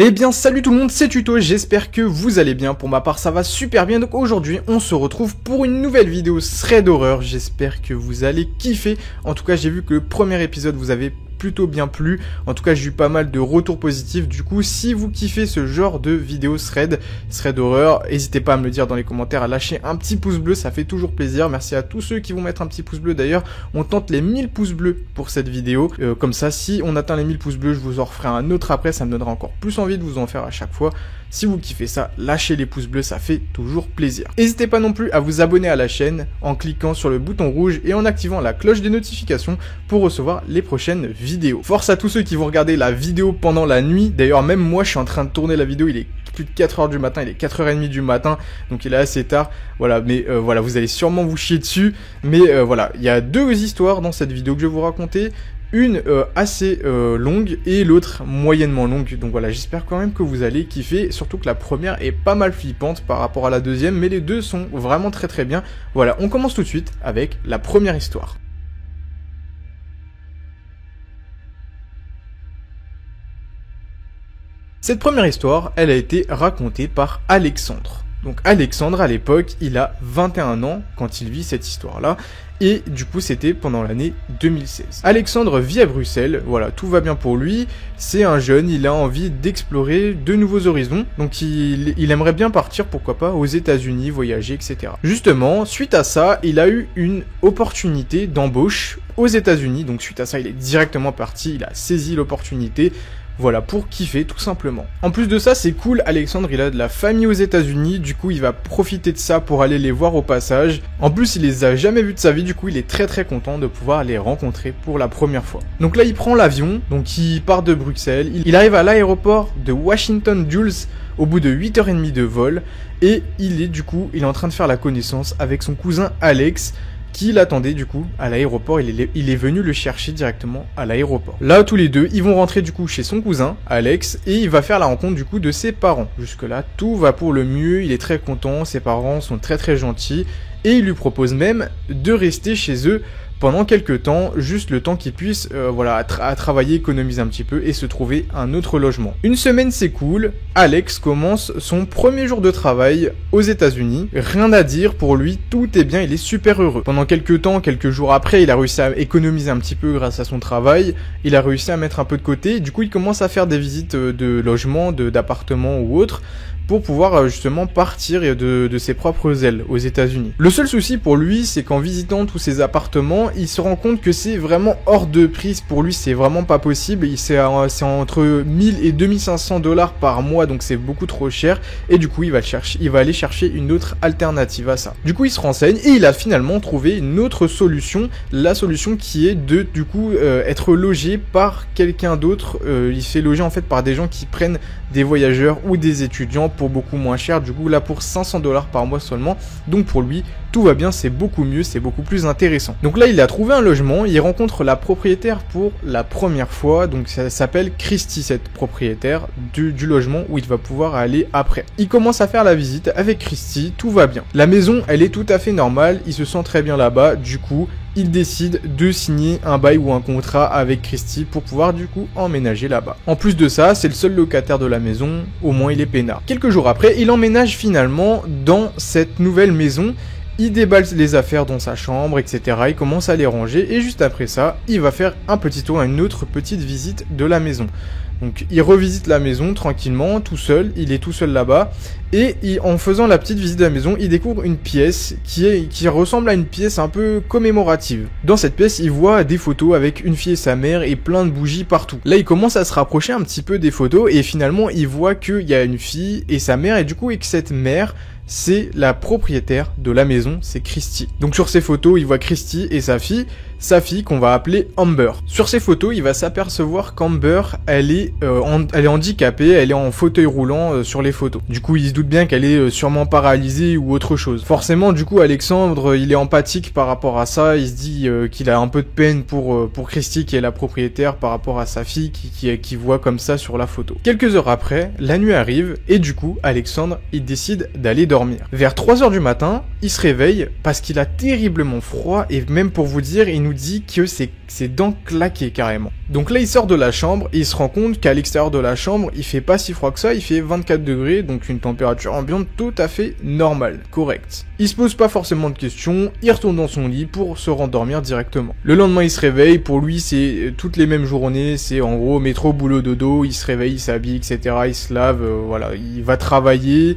Eh bien salut tout le monde, c'est Tuto, j'espère que vous allez bien. Pour ma part ça va super bien, donc aujourd'hui on se retrouve pour une nouvelle vidéo thread d'horreur. J'espère que vous allez kiffer. En tout cas j'ai vu que le premier épisode vous avait plutôt bien plu, en tout cas j'ai eu pas mal de retours positifs. Du coup si vous kiffez ce genre de vidéo thread d'horreur, n'hésitez pas à me le dire dans les commentaires, à lâcher un petit pouce bleu, ça fait toujours plaisir. Merci à tous ceux qui vont mettre un petit pouce bleu. D'ailleurs on tente les 1000 pouces bleus pour cette vidéo, comme ça si on atteint les 1000 pouces bleus je vous en referai un autre après, ça me donnera encore plus envie de vous en faire à chaque fois. Si vous kiffez ça, lâchez les pouces bleus, ça fait toujours plaisir. N'hésitez pas non plus à vous abonner à la chaîne en cliquant sur le bouton rouge et en activant la cloche des notifications pour recevoir les prochaines vidéos. Force à tous ceux qui vont regarder la vidéo pendant la nuit. D'ailleurs même moi je suis en train de tourner la vidéo, il est plus de 4h du matin, il est 4h30 du matin, donc il est assez tard, voilà, mais voilà, vous allez sûrement vous chier dessus, mais voilà, il y a deux histoires dans cette vidéo que je vais vous raconter. Une assez longue et l'autre moyennement longue, donc voilà, j'espère quand même que vous allez kiffer, surtout que la première est pas mal flippante par rapport à la deuxième, mais les deux sont vraiment très bien. Voilà, on commence tout de suite avec la première histoire. Cette première histoire, elle a été racontée par Alexandre. Donc Alexandre, à l'époque, il a 21 ans quand il vit cette histoire-là, et du coup c'était pendant l'année 2016. Alexandre vit à Bruxelles, voilà, tout va bien pour lui, c'est un jeune, il a envie d'explorer de nouveaux horizons, donc il aimerait bien partir, pourquoi pas, aux États-Unis, voyager, etc. Justement, suite à ça, il a eu une opportunité d'embauche aux États-Unis, donc suite à ça, il est directement parti, il a saisi l'opportunité. Voilà, pour kiffer tout simplement. En plus de ça, c'est cool, Alexandre il a de la famille aux États-Unis, du coup il va profiter de ça pour aller les voir au passage. En plus il les a jamais vus de sa vie, du coup il est très content de pouvoir les rencontrer pour la première fois. Donc là il prend l'avion, donc il part de Bruxelles, il arrive à l'aéroport de Washington Dulles au bout de 8h30 de vol, et il est en train de faire la connaissance avec son cousin Alex, qui l'attendait du coup à l'aéroport. Il est venu le chercher directement à l'aéroport. Là tous les deux ils vont rentrer du coup chez son cousin Alex, et il va faire la rencontre du coup de ses parents. Jusque là tout va pour le mieux, il est très content, ses parents sont très gentils, et il lui propose même de rester chez eux pendant quelques temps, juste le temps qu'il puisse voilà, travailler, économiser un petit peu et se trouver un autre logement. Une semaine s'écoule, Alex commence son premier jour de travail aux États-Unis. Rien à dire, pour lui, tout est bien, il est super heureux. Pendant quelques temps, quelques jours après, il a réussi à économiser un petit peu grâce à son travail, il a réussi à mettre un peu de côté, du coup il commence à faire des visites de logements, d'appartements ou autres, pour pouvoir justement partir de ses propres ailes aux États-Unis. Le seul souci pour lui, c'est qu'en visitant tous ces appartements, il se rend compte que c'est vraiment hors de prix. Pour lui, c'est vraiment pas possible. C'est entre 1000 et 2500 $ par mois, donc c'est beaucoup trop cher. Et du coup, il va aller chercher une autre alternative à ça. Du coup, il se renseigne et il a finalement trouvé une autre solution. La solution qui est de, du coup, être logé par quelqu'un d'autre. Il se fait loger en fait par des gens qui prennent des voyageurs ou des étudiants pour beaucoup moins cher, du coup là pour 500 $ par mois seulement. Donc pour lui tout va bien, c'est beaucoup mieux, c'est beaucoup plus intéressant. Donc là il a trouvé un logement, il rencontre la propriétaire pour la première fois, donc ça s'appelle Christy, cette propriétaire du logement où il va pouvoir aller après. Il commence à faire la visite avec Christy, tout va bien. La maison elle est tout à fait normale, il se sent très bien là-bas, du coup il décide de signer un bail ou un contrat avec Christy pour pouvoir du coup emménager là-bas. En plus de ça, c'est le seul locataire de la maison, au moins il est peinard. Quelques jours après, il emménage finalement dans cette nouvelle maison. Il déballe les affaires dans sa chambre, etc. Il commence à les ranger et juste après ça, il va faire un petit tour, une autre petite visite de la maison. Donc il revisite la maison tranquillement, tout seul, il est tout seul là-bas, et en faisant la petite visite de la maison, il découvre une pièce qui ressemble à une pièce un peu commémorative. Dans cette pièce, il voit des photos avec une fille et sa mère et plein de bougies partout. Là, il commence à se rapprocher un petit peu des photos et finalement, il voit qu'il y a une fille et sa mère, et du coup, et que cette mère, c'est la propriétaire de la maison, c'est Christy. Donc sur ces photos, il voit Christy et sa fille qu'on va appeler Amber. Sur ces photos, il va s'apercevoir qu'Amber, elle est handicapée, elle est en fauteuil roulant sur les photos. Du coup, il se doute bien qu'elle est sûrement paralysée ou autre chose. Forcément, du coup, Alexandre, il est empathique par rapport à ça, il se dit qu'il a un peu de peine pour Christy, qui est la propriétaire, par rapport à sa fille, qui voit comme ça sur la photo. Quelques heures après, la nuit arrive, et du coup, Alexandre, il décide d'aller dormir. Vers 3h du matin, il se réveille parce qu'il a terriblement froid, et même pour vous dire, il nous nous dit que ses dents claquaient carrément. Donc là, il sort de la chambre et il se rend compte qu'à l'extérieur de la chambre, il fait pas si froid que ça, il fait 24 degrés, donc une température ambiante tout à fait normale, correcte. Il se pose pas forcément de questions, il retourne dans son lit pour se rendormir directement. Le lendemain, il se réveille, pour lui, c'est toutes les mêmes journées, c'est en gros métro, boulot, dodo, il se réveille, il s'habille, etc., il se lave, voilà, il va travailler.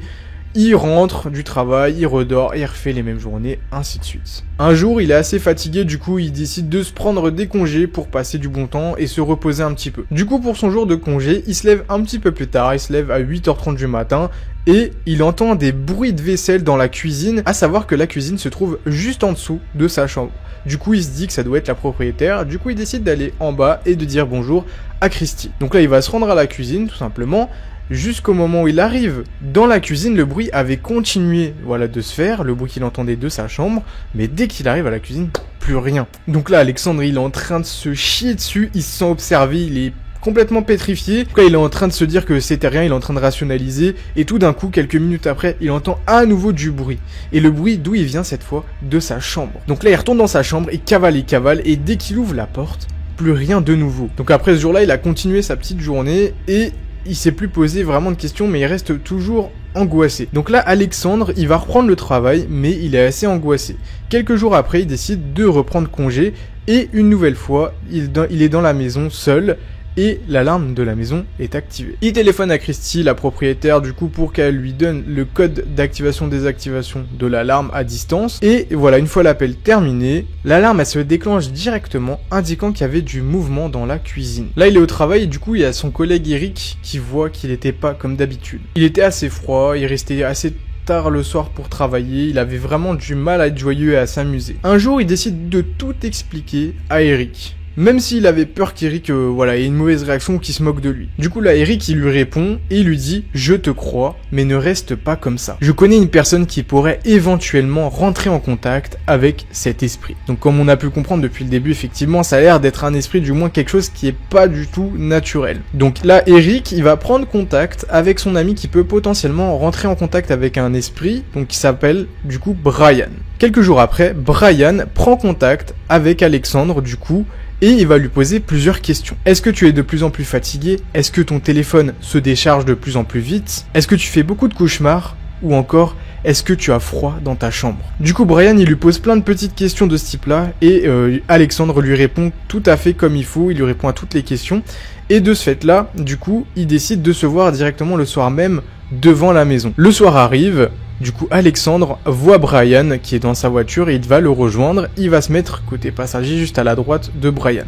Il rentre du travail, il redort et il refait les mêmes journées, ainsi de suite. Un jour, il est assez fatigué, du coup, il décide de se prendre des congés pour passer du bon temps et se reposer un petit peu. Du coup, pour son jour de congé, il se lève un petit peu plus tard, il se lève à 8h30 du matin et il entend des bruits de vaisselle dans la cuisine, à savoir que la cuisine se trouve juste en dessous de sa chambre. Du coup, il se dit que ça doit être la propriétaire, du coup, il décide d'aller en bas et de dire bonjour à Christy. Donc là, il va se rendre à la cuisine, tout simplement. Jusqu'au moment où il arrive dans la cuisine, le bruit avait continué, voilà, de se faire, le bruit qu'il entendait de sa chambre, mais dès qu'il arrive à la cuisine, plus rien. Donc là, Alexandre, il est en train de se chier dessus, il se sent observé, il est complètement pétrifié. Donc là, il est en train de se dire que c'était rien, il est en train de rationaliser, et tout d'un coup, quelques minutes après, il entend à nouveau du bruit. Et le bruit, d'où il vient cette fois? De sa chambre. Donc là, il retourne dans sa chambre, et cavale, et dès qu'il ouvre la porte, plus rien de nouveau. Donc après ce jour-là, il a continué sa petite journée, et il s'est plus posé vraiment de questions, mais il reste toujours angoissé. Donc là, Alexandre, il va reprendre le travail, mais il est assez angoissé. Quelques jours après, il décide de reprendre congé, et une nouvelle fois, il est dans la maison seul, et l'alarme de la maison est activée. Il téléphone à Christy, la propriétaire, du coup, pour qu'elle lui donne le code d'activation-désactivation de l'alarme à distance. Et voilà, une fois l'appel terminé, l'alarme, elle se déclenche directement, indiquant qu'il y avait du mouvement dans la cuisine. Là, il est au travail, et du coup, il y a son collègue Eric qui voit qu'il n'était pas comme d'habitude. Il était assez froid, il restait assez tard le soir pour travailler, il avait vraiment du mal à être joyeux et à s'amuser. Un jour, il décide de tout expliquer à Eric. Même s'il avait peur qu'Eric ait une mauvaise réaction ou qu'il se moque de lui. Du coup là, Eric il lui répond et il lui dit « Je te crois, mais ne reste pas comme ça. Je connais une personne qui pourrait éventuellement rentrer en contact avec cet esprit. » Donc comme on a pu comprendre depuis le début, effectivement, ça a l'air d'être un esprit, du moins quelque chose qui est pas du tout naturel. Donc là, Eric, il va prendre contact avec son ami qui peut potentiellement rentrer en contact avec un esprit, donc qui s'appelle du coup Brian. Quelques jours après, Brian prend contact avec Alexandre du coup, et il va lui poser plusieurs questions. Est-ce que tu es de plus en plus fatigué? Est-ce que ton téléphone se décharge de plus en plus vite? Est-ce que tu fais beaucoup de cauchemars? Ou encore, est-ce que tu as froid dans ta chambre? Du coup, Brian, il lui pose plein de petites questions de ce type-là, et Alexandre lui répond tout à fait comme il faut, il lui répond à toutes les questions, et de ce fait-là, du coup, il décide de se voir directement le soir même devant la maison. Le soir arrive. Du coup, Alexandre voit Brian qui est dans sa voiture et il va le rejoindre. Il va se mettre côté passager juste à la droite de Brian.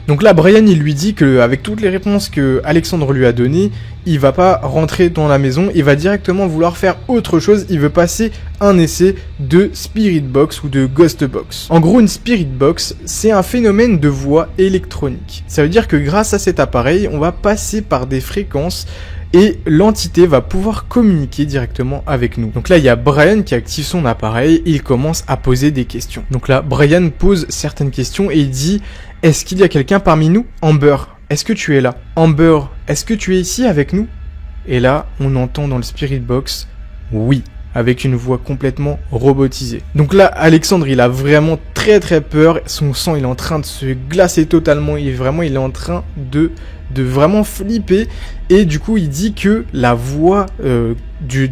Donc là, Brian, il lui dit qu'avec toutes les réponses que Alexandre lui a données, il va pas rentrer dans la maison, il va directement vouloir faire autre chose. Il veut passer un essai de Spirit Box ou de Ghost Box. En gros, une Spirit Box, c'est un phénomène de voix électronique. Ça veut dire que grâce à cet appareil, on va passer par des fréquences et l'entité va pouvoir communiquer directement avec nous. Donc là, il y a Brian qui active son appareil et il commence à poser des questions. Donc là, Brian pose certaines questions et il dit « Est-ce qu'il y a quelqu'un parmi nous? Amber, est-ce que tu es là? Amber, est-ce que tu es ici avec nous ?» Et là, on entend dans le Spirit Box « Oui », avec une voix complètement robotisée. Donc là, Alexandre, il a vraiment très très peur. Son sang, il est en train de se glacer totalement. Il est en train de vraiment flipper. Et du coup, il dit que la voix de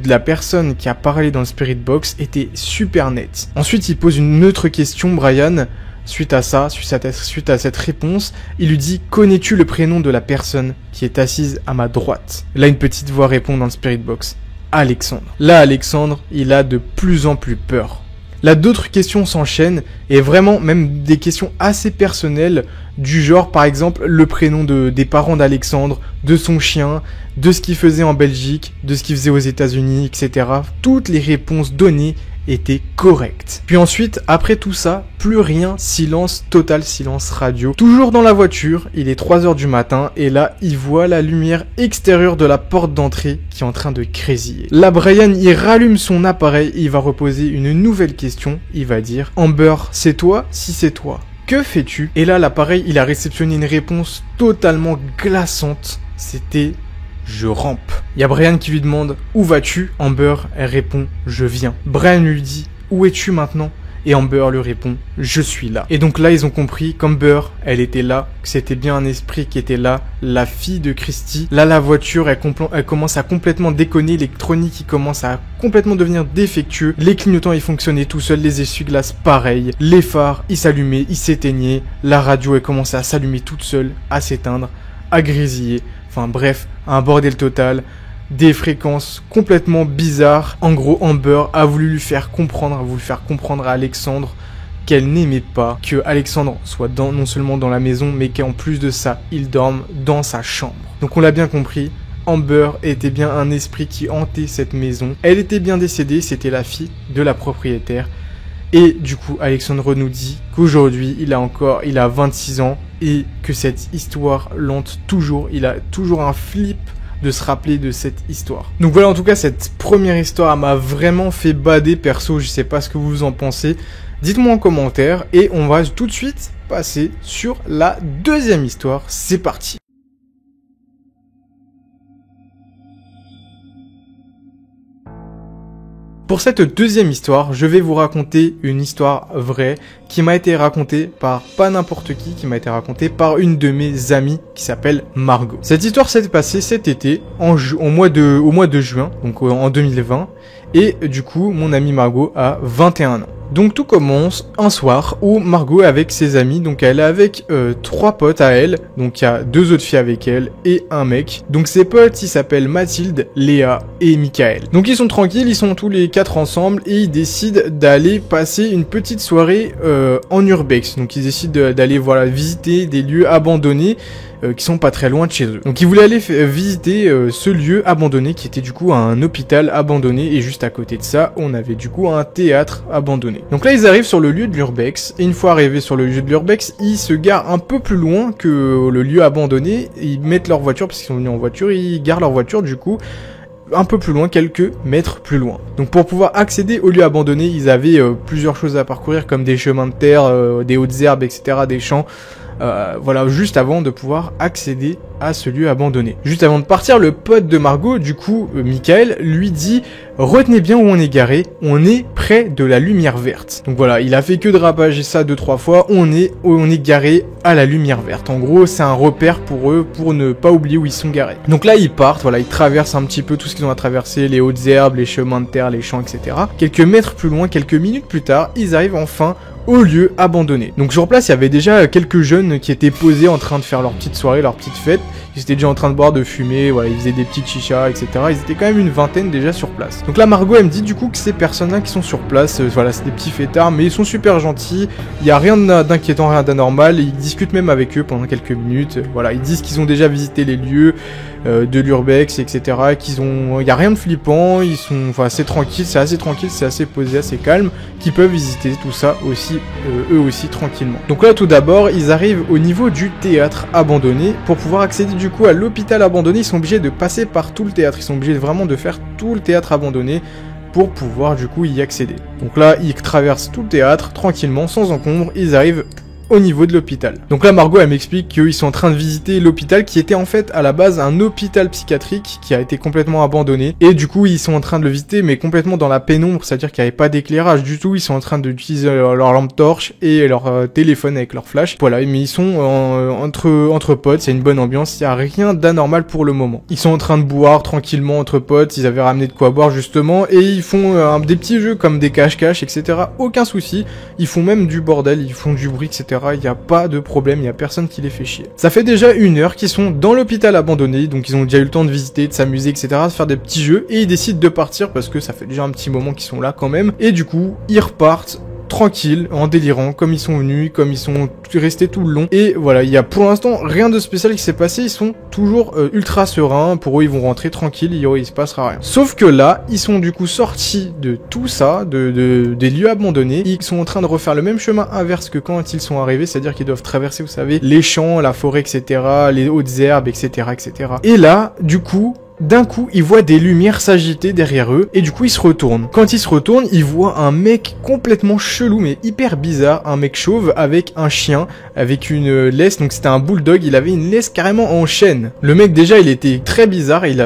la personne qui a parlé dans le Spirit Box était super nette. Ensuite, il pose une autre question, Brian. Suite à cette réponse, il lui dit « Connais-tu le prénom de la personne qui est assise à ma droite ?» Là, une petite voix répond dans le Spirit Box. Alexandre. Là, Alexandre, il a de plus en plus peur. Là, d'autres questions s'enchaînent, et vraiment même des questions assez personnelles, du genre, par exemple, le prénom des parents d'Alexandre, de son chien, de ce qu'il faisait en Belgique, de ce qu'il faisait aux États-Unis, etc. Toutes les réponses données étaient correctes. Puis ensuite, après tout ça, plus rien, silence, total silence radio. Toujours dans la voiture, il est 3h du matin, et là, il voit la lumière extérieure de la porte d'entrée qui est en train de crésiller. Là, Brian, il rallume son appareil, et il va reposer une nouvelle question. Il va dire « Amber, c'est toi? Si c'est toi, que fais-tu » Et là, l'appareil, il a réceptionné une réponse totalement glaçante. C'était « Je rampe ». Il y a Brian qui lui demande « Où vas-tu » Amber, elle répond « Je viens ». Brian lui dit « Où es-tu maintenant » Et Amber lui répond « Je suis là ». Et donc là, ils ont compris qu'Amber, elle était là, que c'était bien un esprit qui était là, la fille de Christy. Là, la voiture, elle commence à complètement déconner, l'électronique, il commence à complètement devenir défectueux. Les clignotants, ils fonctionnaient tout seuls, les essuie-glaces, pareil. Les phares, ils s'allumaient, ils s'éteignaient. La radio, elle commençait à s'allumer toute seule, à s'éteindre, à grésiller. Enfin bref, un bordel total. Des fréquences complètement bizarres. En gros, Amber a voulu faire comprendre à Alexandre qu'elle n'aimait pas que Alexandre soit non seulement dans la maison, mais qu'en plus de ça, il dorme dans sa chambre. Donc on l'a bien compris, Amber était bien un esprit qui hantait cette maison. Elle était bien décédée, c'était la fille de la propriétaire. Et du coup, Alexandre nous dit qu'aujourd'hui, il a 26 ans et que cette histoire l'hante toujours. Il a toujours un flip de se rappeler de cette histoire. Donc voilà, en tout cas, cette première histoire m'a vraiment fait bader perso. Je sais pas ce que vous en pensez. Dites-moi en commentaire et on va tout de suite passer sur la deuxième histoire. C'est parti. Pour cette deuxième histoire, je vais vous raconter une histoire vraie qui m'a été racontée par pas n'importe qui m'a été racontée par une de mes amies qui s'appelle Margot. Cette histoire s'est passée cet été, au mois de juin, donc en 2020, et du coup, mon amie Margot a 21 ans. Donc tout commence un soir où Margot est avec ses amis, donc elle est avec 3 potes à elle, donc il y a 2 autres filles avec elle et un mec. Donc ses potes ils s'appellent Mathilde, Léa et Michael. Donc ils sont tranquilles, ils sont tous les 4 ensemble et ils décident d'aller passer une petite soirée en urbex. Donc ils décident d'aller visiter des lieux abandonnés qui sont pas très loin de chez eux. Donc ils voulaient aller visiter ce lieu abandonné qui était du coup un hôpital abandonné et juste à côté de ça on avait du coup un théâtre abandonné. Donc là ils arrivent sur le lieu de l'urbex et une fois arrivés sur le lieu de l'urbex ils se garent un peu plus loin que le lieu abandonné, ils mettent leur voiture parce qu'ils sont venus en voiture, ils garent leur voiture du coup un peu plus loin, quelques mètres plus loin. Donc pour pouvoir accéder au lieu abandonné ils avaient plusieurs choses à parcourir comme des chemins de terre, des hautes herbes etc, des champs. Juste avant de pouvoir accéder à ce lieu abandonné. Juste avant de partir, le pote de Margot, du coup, Michael, lui dit « Retenez bien où on est garé, on est près de la lumière verte. » Donc voilà, il a fait que de rapager ça 2-3 fois, on est garé à la lumière verte. En gros, c'est un repère pour eux, pour ne pas oublier où ils sont garés. Donc là, ils partent, ils traversent un petit peu tout ce qu'ils ont à traverser, les hautes herbes, les chemins de terre, les champs, etc. Quelques mètres plus loin, quelques minutes plus tard, ils arrivent enfin au lieu abandonné. Donc sur place, il y avait déjà quelques jeunes qui étaient posés en train de faire leur petite soirée, leur petite fête. Ils étaient déjà en train de boire, de fumer, ils faisaient des petites chichas, etc. Ils étaient quand même une vingtaine déjà sur place. Donc là, Margot, elle me dit du coup que ces personnes-là qui sont sur place, c'est des petits fêtards, mais ils sont super gentils. Il n'y a rien d'inquiétant, rien d'anormal. Ils discutent même avec eux pendant quelques minutes. Ils disent qu'ils ont déjà visité les lieux de l'urbex, etc. Il n'y a rien de flippant. Ils sont, c'est tranquille, c'est assez posé, assez calme, qu'ils peuvent visiter tout ça aussi, eux aussi tranquillement. Donc là, tout d'abord, ils arrivent au niveau du théâtre abandonné. Pour pouvoir accéder du coup à l'hôpital abandonné, ils sont obligés de passer par tout le théâtre. Ils sont obligés vraiment de faire tout le théâtre abandonné pour pouvoir du coup y accéder. Donc là, ils traversent tout le théâtre tranquillement, sans encombre. Ils arrivent au niveau de l'hôpital. Donc là, Margot, elle m'explique qu'ils sont en train de visiter l'hôpital qui était en fait à la base un hôpital psychiatrique qui a été complètement abandonné. Et du coup, ils sont en train de le visiter, mais complètement dans la pénombre, c'est-à-dire qu'il n'y avait pas d'éclairage du tout. Ils sont en train d'utiliser leur lampe torche et leur téléphone avec leur flash. Voilà, mais ils sont entre potes, c'est une bonne ambiance, il n'y a rien d'anormal pour le moment. Ils sont en train de boire tranquillement entre potes, ils avaient ramené de quoi boire justement, et ils font des petits jeux comme des cache-cache, etc. Aucun souci. Ils font même du bordel, ils font du bruit, etc. Il n'y a pas de problème, il n'y a personne qui les fait chier. Ça fait déjà 1 heure qu'ils sont dans l'hôpital abandonné, donc ils ont déjà eu le temps de visiter, de s'amuser, etc., de faire des petits jeux, et ils décident de partir parce que ça fait déjà un petit moment qu'ils sont là quand même, et du coup, ils repartent tranquilles, en délirant, comme ils sont venus, comme ils sont restés tout le long. Et voilà, il y a pour l'instant rien de spécial qui s'est passé, ils sont toujours ultra sereins, pour eux ils vont rentrer tranquilles, il se passera rien. Sauf que là, ils sont du coup sortis de tout ça, des lieux abandonnés, ils sont en train de refaire le même chemin inverse que quand ils sont arrivés, c'est-à-dire qu'ils doivent traverser, vous savez, les champs, la forêt, etc., les hautes herbes, etc., etc. Et là, du coup, d'un coup, ils voient des lumières s'agiter derrière eux, et du coup, ils se retournent. Quand ils se retournent, ils voient un mec complètement chelou, mais hyper bizarre, un mec chauve avec un chien, avec une laisse, donc c'était un bulldog, il avait une laisse carrément en chaîne. Le mec, déjà, il était très bizarre, il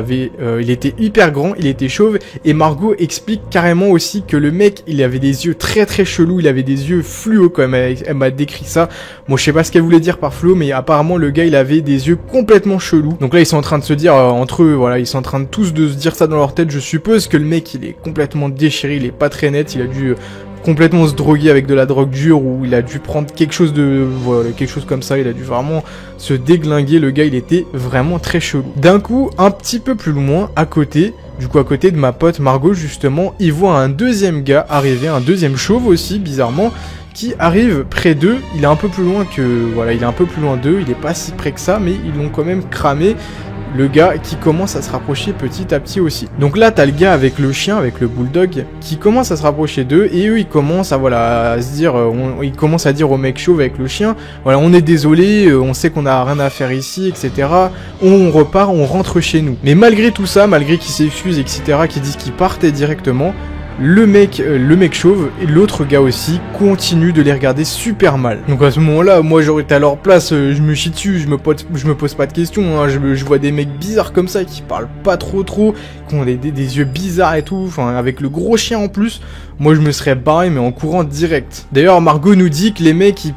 était hyper grand, il était chauve, et Margot explique carrément aussi que le mec, il avait des yeux très très chelous, il avait des yeux fluo, comme elle m'a décrit ça. Moi, je sais pas ce qu'elle voulait dire par fluo, mais apparemment, le gars, il avait des yeux complètement chelous. Donc là, ils sont en train de se dire, entre eux, voilà, ils sont en train de tous de se dire ça dans leur tête. Je suppose que le mec, il est complètement déchiré, il est pas très net, il a dû complètement se droguer avec de la drogue dure, ou il a dû prendre quelque chose quelque chose comme ça, il a dû vraiment se déglinguer, le gars, il était vraiment très chelou. D'un coup, un petit peu plus loin, à côté de ma pote Margot, justement, il voit un deuxième gars arriver, un deuxième chauve aussi, bizarrement, qui arrive près d'eux. Il est un peu plus loin d'eux, il est pas si près que ça, mais ils l'ont quand même cramé. Le gars qui commence à se rapprocher petit à petit aussi. Donc là, t'as le gars avec le chien, avec le bulldog, qui commence à se rapprocher d'eux, et eux, ils commencent à se dire, ils commencent à dire au mec chauve avec le chien, voilà, on est désolé, on sait qu'on a rien à faire ici, etc. On repart, on rentre chez nous. Mais malgré tout ça, malgré qu'ils s'excusent, etc., qu'ils disent qu'ils partaient directement, le mec chauve et l'autre gars aussi continuent de les regarder super mal. Donc à ce moment-là, moi j'aurais été à leur place, je me chie dessus, je me pose pas de questions, hein, je vois des mecs bizarres comme ça qui parlent pas trop, qui ont des yeux bizarres et tout, enfin avec le gros chien en plus. Moi je me serais barré mais en courant direct. D'ailleurs Margot nous dit que les mecs ils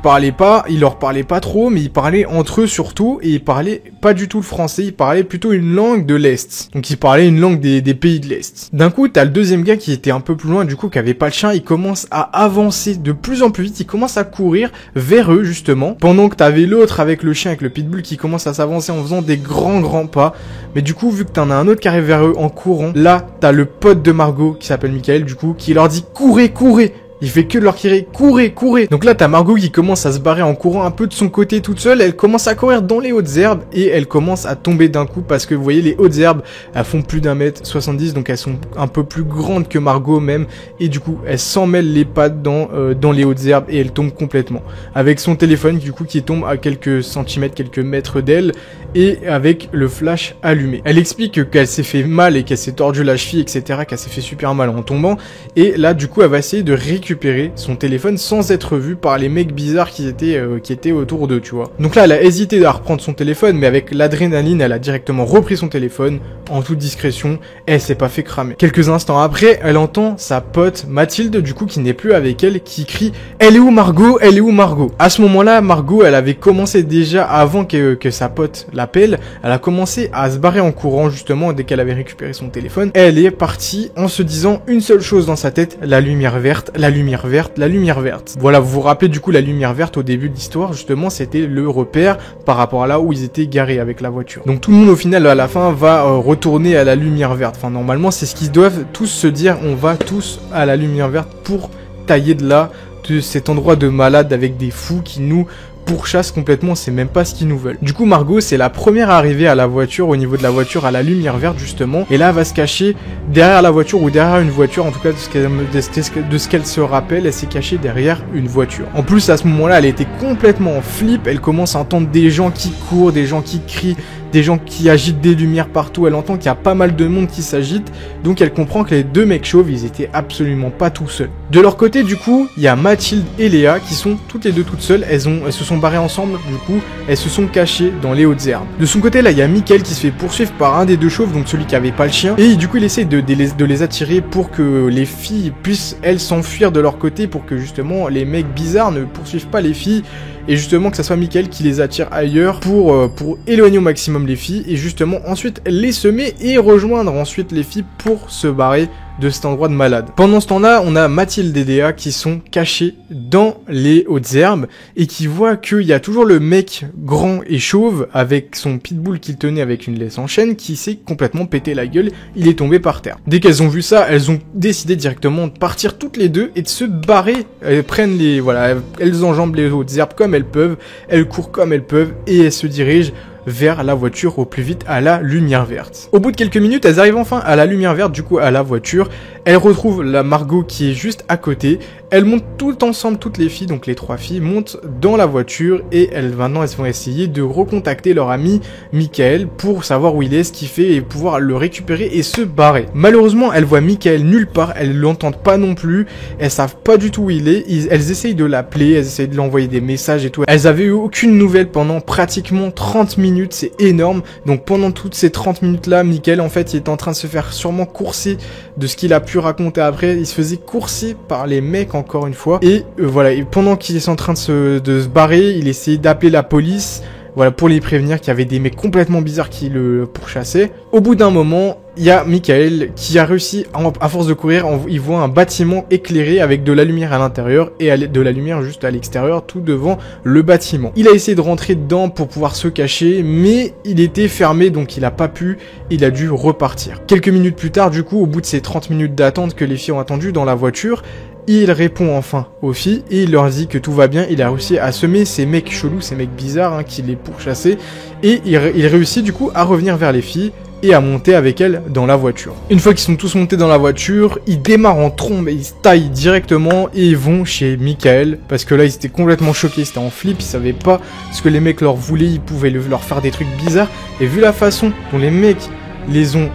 leur parlaient pas trop, mais ils parlaient entre eux surtout, et ils parlaient pas du tout le français, ils parlaient plutôt une langue de l'Est. Donc ils parlaient une langue des pays de l'Est. D'un coup t'as le deuxième gars qui était un peu plus loin, du coup qui avait pas le chien, il commence à avancer de plus en plus vite, il commence à courir vers eux justement, pendant que t'avais l'autre avec le chien, avec le pitbull qui commence à s'avancer en faisant des grands pas. Mais du coup vu que t'en as un autre qui arrive vers eux en courant, là t'as le pote de Margot qui s'appelle Michael du coup, qui leur dit courez. Il fait que de leur crier courez. Donc là t'as Margot qui commence à se barrer en courant un peu de son côté toute seule, elle commence à courir dans les hautes herbes et elle commence à tomber d'un coup parce que vous voyez les hautes herbes, elles font plus d'1m70, donc elles sont un peu plus grandes que Margot même, et du coup elle s'en mêle les pattes dans les hautes herbes et elle tombe complètement. Avec son téléphone du coup qui tombe à quelques centimètres, quelques mètres d'elle, et avec le flash allumé. Elle explique qu'elle s'est fait mal et qu'elle s'est tordu la cheville, etc., qu'elle s'est fait super mal en tombant, et là du coup elle va essayer de récupérer son téléphone sans être vue par les mecs bizarres qui étaient autour d'eux, tu vois. Donc là elle a hésité à reprendre son téléphone, mais avec l'adrénaline elle a directement repris son téléphone en toute discrétion, et elle s'est pas fait cramer. Quelques instants après, elle entend sa pote Mathilde du coup qui n'est plus avec elle, qui crie elle est où Margot, elle est où Margot. À ce moment-là Margot elle avait commencé déjà avant que sa pote l'appelle, elle a commencé à se barrer en courant justement dès qu'elle avait récupéré son téléphone. Elle est partie en se disant une seule chose dans sa tête, la lumière verte, la lumière verte, la lumière verte. Voilà, vous vous rappelez du coup la lumière verte au début de l'histoire, justement c'était le repère par rapport à là où ils étaient garés avec la voiture. Donc tout le monde au final à la fin va retourner à la lumière verte. Enfin normalement c'est ce qu'ils doivent tous se dire, on va tous à la lumière verte pour tailler de cet endroit de malade avec des fous qui nous pourchasse complètement, c'est même pas ce qu'ils nous veulent. Du coup Margot c'est la première à arriver à la voiture, au niveau de la voiture, à la lumière verte justement, et là elle va se cacher derrière la voiture ou derrière une voiture, en tout cas de ce qu'elle se rappelle, elle s'est cachée derrière une voiture. En plus à ce moment-là elle était complètement en flip, elle commence à entendre des gens qui courent, des gens qui crient, des gens qui agitent des lumières partout, elle entend qu'il y a pas mal de monde qui s'agite, donc elle comprend que les deux mecs chauves ils étaient absolument pas tout seuls. De leur côté du coup, il y a Mathilde et Léa qui sont toutes les deux toutes seules, elles se sont barrées ensemble, du coup elles se sont cachées dans les hautes herbes. De son côté là il y a Mickaël qui se fait poursuivre par un des deux chauves, donc celui qui avait pas le chien, et du coup il essaie de les attirer pour que les filles puissent elles s'enfuir de leur côté, pour que justement les mecs bizarres ne poursuivent pas les filles, et justement que ça soit Mickaël qui les attire ailleurs pour éloigner au maximum les filles, et justement ensuite les semer et rejoindre ensuite les filles pour se barrer de cet endroit de malade. Pendant ce temps-là, on a Mathilde et Léa qui sont cachés dans les hautes herbes et qui voient qu'il y a toujours le mec grand et chauve avec son pitbull qu'il tenait avec une laisse en chaîne qui s'est complètement pété la gueule, il est tombé par terre. Dès qu'elles ont vu ça, elles ont décidé directement de partir toutes les deux et de se barrer. Elles prennent elles enjambent les hautes herbes comme elles peuvent, elles courent comme elles peuvent et elles se dirigent vers la voiture au plus vite à la lumière verte. Au bout de quelques minutes, elles arrivent enfin à la lumière verte, du coup à la voiture. Elles retrouvent la Margot qui est juste à côté. Elles montent toutes ensemble, toutes les filles, donc les 3 filles, montent dans la voiture et maintenant elles vont essayer de recontacter leur ami Michael pour savoir où il est, ce qu'il fait et pouvoir le récupérer et se barrer. Malheureusement, elles voient Michael nulle part, elles l'entendent pas non plus, elles savent pas du tout où il est, elles essayent de l'appeler, elles essayent de lui envoyer des messages et tout. Elles avaient eu aucune nouvelle pendant pratiquement 30 minutes, c'est énorme. Donc pendant toutes ces 30 minutes là, Michael en fait il est en train de se faire sûrement courser de ce qu'il a pu raconter après. Il se faisait courser par les mecs encore une fois. Et voilà, et pendant qu'il est en train de se barrer, il essayait d'appeler la police. Voilà, pour les prévenir qu'il y avait des mecs complètement bizarres qui le pourchassaient. Au bout d'un moment, il y a Michael qui a réussi, à force de courir, il voit un bâtiment éclairé avec de la lumière à l'intérieur et de la lumière juste à l'extérieur, tout devant le bâtiment. Il a essayé de rentrer dedans pour pouvoir se cacher, mais il était fermé, donc il a pas pu, il a dû repartir. Quelques minutes plus tard, du coup, au bout de ces 30 minutes d'attente que les filles ont attendu dans la voiture, il répond enfin aux filles et il leur dit que tout va bien, il a réussi à semer ces mecs chelous, ces mecs bizarres qui les pourchassaient et il réussit du coup à revenir vers les filles et à monter avec elles dans la voiture. Une fois qu'ils sont tous montés dans la voiture, ils démarrent en trombe et ils se taillent directement et ils vont chez Michael parce que là ils étaient complètement choqués, ils étaient en flip, ils savaient pas ce que les mecs leur voulaient, ils pouvaient leur faire des trucs bizarres et vu la façon dont les mecs les ont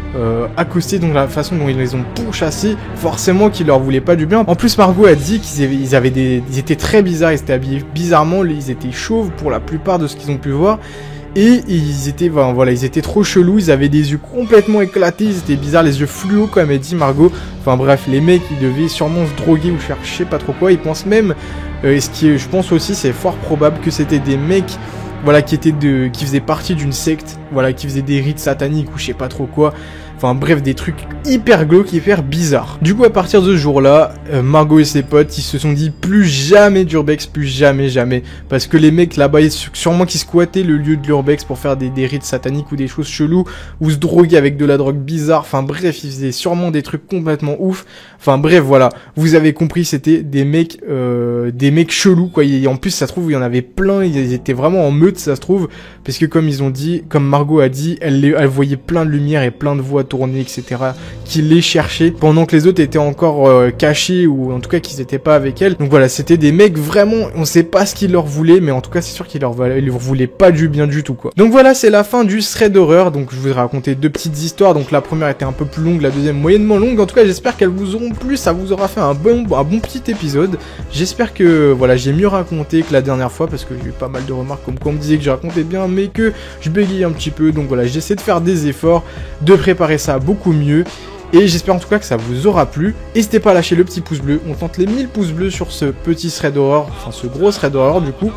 accostés, donc la façon dont ils les ont pourchassés, forcément qu'ils leur voulaient pas du bien. En plus, Margot a dit qu'ils étaient très bizarres, ils étaient habillés bizarrement, ils étaient chauves pour la plupart de ce qu'ils ont pu voir. Et ils étaient trop chelous, ils avaient des yeux complètement éclatés, ils étaient bizarres, les yeux fluo comme elle dit Margot. Enfin bref, les mecs ils devaient sûrement se droguer ou faire je sais pas trop quoi, ils pensent même, je pense aussi c'est fort probable que c'était des mecs voilà, qui faisaient partie d'une secte, voilà, qui faisaient des rites sataniques ou je sais pas trop quoi. Enfin bref, des trucs hyper glauques, hyper bizarres. Du coup, à partir de ce jour-là, Margot et ses potes, ils se sont dit plus jamais d'Urbex, plus jamais, jamais. Parce que les mecs là-bas, sûrement qui squattaient le lieu de l'Urbex pour faire des rites sataniques ou des choses cheloues, ou se droguer avec de la drogue bizarre. Enfin bref, ils faisaient sûrement des trucs complètement ouf. Enfin bref, voilà. Vous avez compris, c'était des mecs chelous, quoi. Et en plus, ça se trouve, il y en avait plein, ils étaient vraiment en meute, ça se trouve. Parce que comme ils ont dit, comme Margot a dit, elle voyait plein de lumière et plein de voix tourner, etc., qui les cherchaient, pendant que les autres étaient encore cachés, ou en tout cas qu'ils étaient pas avec elle. Donc voilà, c'était des mecs vraiment, on sait pas ce qu'ils leur voulaient, mais en tout cas c'est sûr qu'ils leur voulaient pas du bien du tout, quoi. Donc voilà, c'est la fin du thread d'horreur. Donc je vous ai raconté 2 petites histoires, donc la première était un peu plus longue, la deuxième moyennement longue. En tout cas j'espère qu'elles vous auront plu, ça vous aura fait un bon petit épisode. J'espère que voilà, j'ai mieux raconté que la dernière fois, parce que j'ai eu pas mal de remarques comme quoi on me disait que je racontais bien, mais que je bégayais un petit peu. Donc voilà, j'essaie de faire des efforts, de préparer ça beaucoup mieux. Et j'espère en tout cas que ça vous aura plu. N'hésitez pas à lâcher le petit pouce bleu. On tente les 1000 pouces bleus sur ce petit thread d'horreur, enfin ce gros thread d'horreur du coup.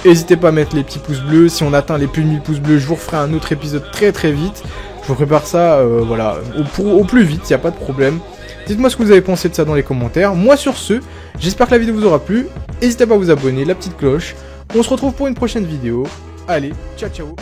N'hésitez pas à mettre les petits pouces bleus. Si on atteint les plus de 1000 pouces bleus, je vous referai un autre épisode très très vite. Je vous prépare ça voilà, au plus vite, il n'y a pas de problème. Dites-moi ce que vous avez pensé de ça dans les commentaires. Moi sur ce, j'espère que la vidéo vous aura plu. N'hésitez pas à vous abonner, la petite cloche. On se retrouve pour une prochaine vidéo. Allez, ciao ciao.